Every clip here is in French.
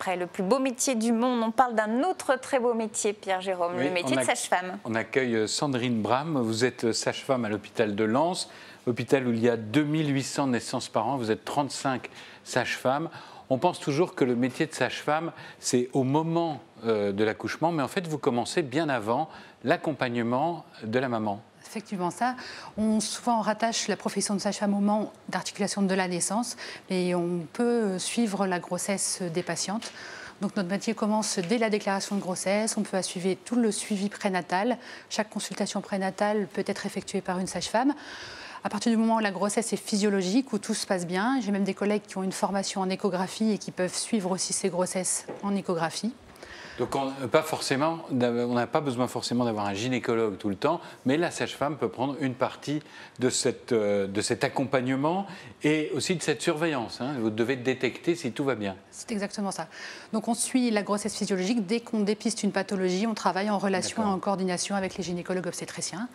après le plus beau métier du monde, on parle d'un autre très beau métier, Pierre-Jérôme, Oui, le métier de sage-femme. On accueille Sandrine Bram, vous êtes sage-femme à l'hôpital de Lens, hôpital où il y a 2800 naissances par an, vous êtes 35 sages-femmes. On pense toujours que le métier de sage-femme, c'est au moment de l'accouchement, mais en fait, vous commencez bien avant l'accompagnement de la maman. Effectivement, ça. Souvent, on rattache la profession de sage-femme au moment d'articulation de la naissance, mais on peut suivre la grossesse des patientes. Donc, notre métier commence dès la déclaration de grossesse. On peut assurer tout le suivi prénatal. Chaque consultation prénatale peut être effectuée par une sage-femme. À partir du moment où la grossesse est physiologique, où tout se passe bien, j'ai même des collègues qui ont une formation en échographie et qui peuvent suivre aussi ces grossesses en échographie. Donc on n'a pas besoin forcément d'avoir un gynécologue tout le temps, mais la sage-femme peut prendre une partie de cet accompagnement et aussi de cette surveillance. Vous devez détecter si tout va bien. C'est exactement ça. Donc on suit la grossesse physiologique. Dès qu'on dépiste une pathologie, on travaille en relation et en coordination avec les gynécologues obstétriciens.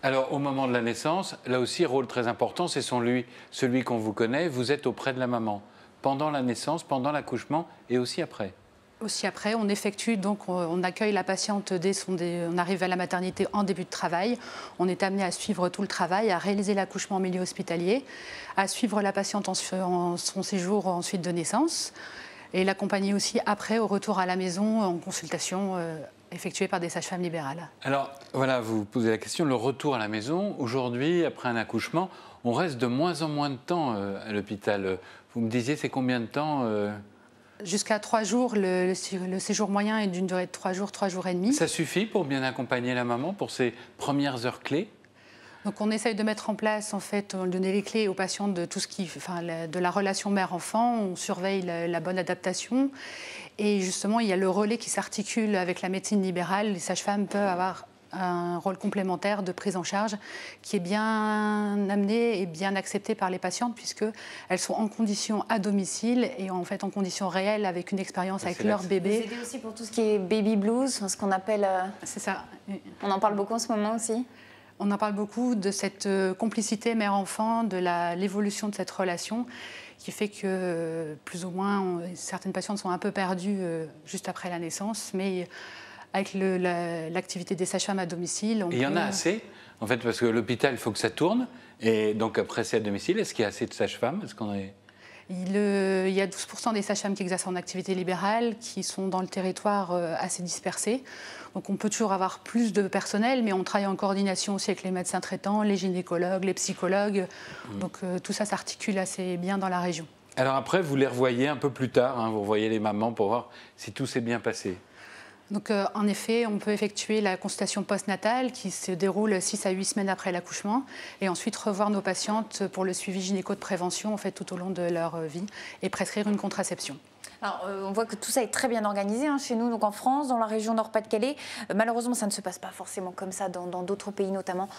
Alors au moment de la naissance, là aussi, rôle très important, c'est celui qu'on vous connaît, vous êtes auprès de la maman. Pendant la naissance, pendant l'accouchement et aussi après. Aussi après, on effectue, donc on accueille la patiente on arrive à la maternité en début de travail. On est amené à suivre tout le travail, à réaliser l'accouchement en milieu hospitalier, à suivre la patiente en son séjour ensuite de naissance et l'accompagner aussi après au retour à la maison en consultation effectuée par des sages-femmes libérales. Alors voilà, vous posez la question, le retour à la maison. Aujourd'hui, après un accouchement, on reste de moins en moins de temps à l'hôpital. Vous me disiez, c'est combien de temps Jusqu'à 3 jours, le séjour moyen est d'une durée de 3 jours et demi. Ça suffit pour bien accompagner la maman pour ses premières heures clés? Donc on essaye de mettre en place, en fait, on donne les clés aux patients de tout ce de la relation mère-enfant, on surveille la bonne adaptation. Et justement, il y a le relais qui s'articule avec la médecine libérale. Les sages-femmes peuvent avoir un rôle complémentaire de prise en charge qui est bien amené et bien accepté par les patientes puisqu'elles sont en condition à domicile et en fait en condition réelle avec une expérience avec leur bébé. Vous aidez aussi pour tout ce qui est baby blues, ce qu'on appelle... C'est ça. On en parle beaucoup en ce moment aussi. On en parle beaucoup de cette complicité mère-enfant, de l'évolution de cette relation qui fait que plus ou moins certaines patientes sont un peu perdues juste après la naissance, mais avec l'activité des sages-femmes à domicile. Il y en a assez, en fait, parce que l'hôpital, il faut que ça tourne. Et donc après, c'est à domicile. Est-ce qu'il y a assez de sages-femmes? Il y a 12% des sages-femmes qui exercent en activité libérale, qui sont dans le territoire assez dispersés. Donc on peut toujours avoir plus de personnel, mais on travaille en coordination aussi avec les médecins traitants, les gynécologues, les psychologues. Donc tout ça s'articule assez bien dans la région. Alors après, vous les revoyez un peu plus tard, vous revoyez les mamans pour voir si tout s'est bien passé. Donc, en effet, on peut effectuer la consultation postnatale qui se déroule 6 à 8 semaines après l'accouchement et ensuite revoir nos patientes pour le suivi gynéco de prévention en fait, tout au long de leur vie et prescrire une contraception. Alors, on voit que tout ça est très bien organisé chez nous, donc en France, dans la région Nord-Pas-de-Calais. Malheureusement, ça ne se passe pas forcément comme ça dans d'autres pays, notamment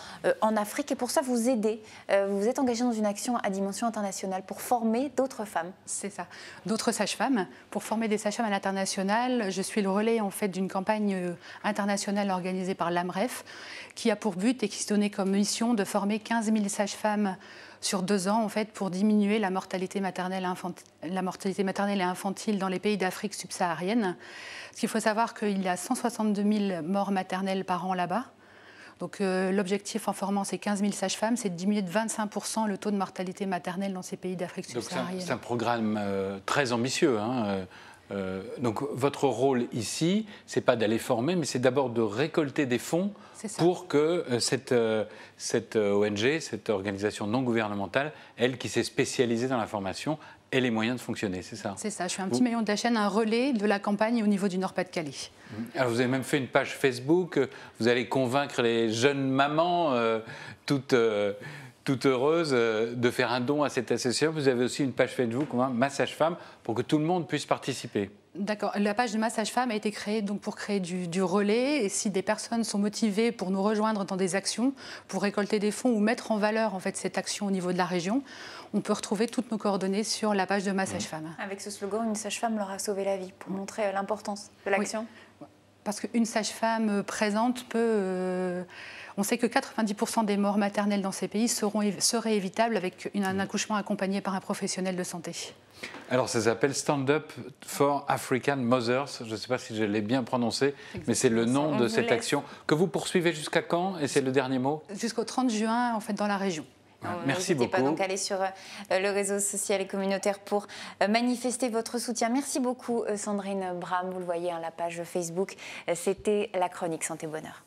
en Afrique. Et pour ça, vous aidez. Vous vous êtes engagé dans une action à dimension internationale pour former d'autres femmes. C'est ça, d'autres sages-femmes. Pour former des sages-femmes à l'international, je suis le relais en fait, d'une campagne internationale organisée par l'AMREF qui a pour but et qui se donnait comme mission de former 15 000 sages-femmes sur 2 ans en fait, pour diminuer la mortalité maternelle et infantile dans les pays d'Afrique subsaharienne. Parce qu'il faut savoir qu'il y a 162 000 morts maternelles par an là-bas. Donc l'objectif en formant ces 15 000 sages-femmes, c'est de diminuer de 25% le taux de mortalité maternelle dans ces pays d'Afrique subsaharienne. C'est un programme très ambitieux. Donc votre rôle ici, c'est pas d'aller former, mais c'est d'abord de récolter des fonds pour que cette ONG, cette organisation non gouvernementale, elle qui s'est spécialisée dans la formation, ait les moyens de fonctionner, c'est ça? C'est ça, je suis un petit maillon de la chaîne, un relais de la campagne au niveau du Nord-Pas-de-Calais. Alors vous avez même fait une page Facebook, vous allez convaincre les jeunes mamans toutes heureuses de faire un don à cette association. Vous avez aussi une page Facebook, Ma Sage-Femme, pour que tout le monde puisse participer. D'accord. La page de Ma Sage-Femme a été créée donc, pour créer du relais. Et si des personnes sont motivées pour nous rejoindre dans des actions, pour récolter des fonds ou mettre en valeur en fait, cette action au niveau de la région, on peut retrouver toutes nos coordonnées sur la page de Ma Sage-Femme. Avec ce slogan, une sage-femme leur a sauvé la vie, pour montrer l'importance de l'action. Oui. parce qu'une sage-femme présente peut... on sait que 90% des morts maternelles dans ces pays seraient évitables avec un accouchement accompagné par un professionnel de santé. Alors ça s'appelle Stand Up for African Mothers, je ne sais pas si je l'ai bien prononcé, mais c'est le nom de cette action que vous poursuivez jusqu'à quand, et c'est le dernier mot? Jusqu'au 30 juin, en fait, dans la région. Merci beaucoup. N'hésitez pas donc à aller sur le réseau social et communautaire pour manifester votre soutien. Merci beaucoup Sandrine Brame, vous le voyez, la page Facebook. C'était la chronique Santé Bonheur.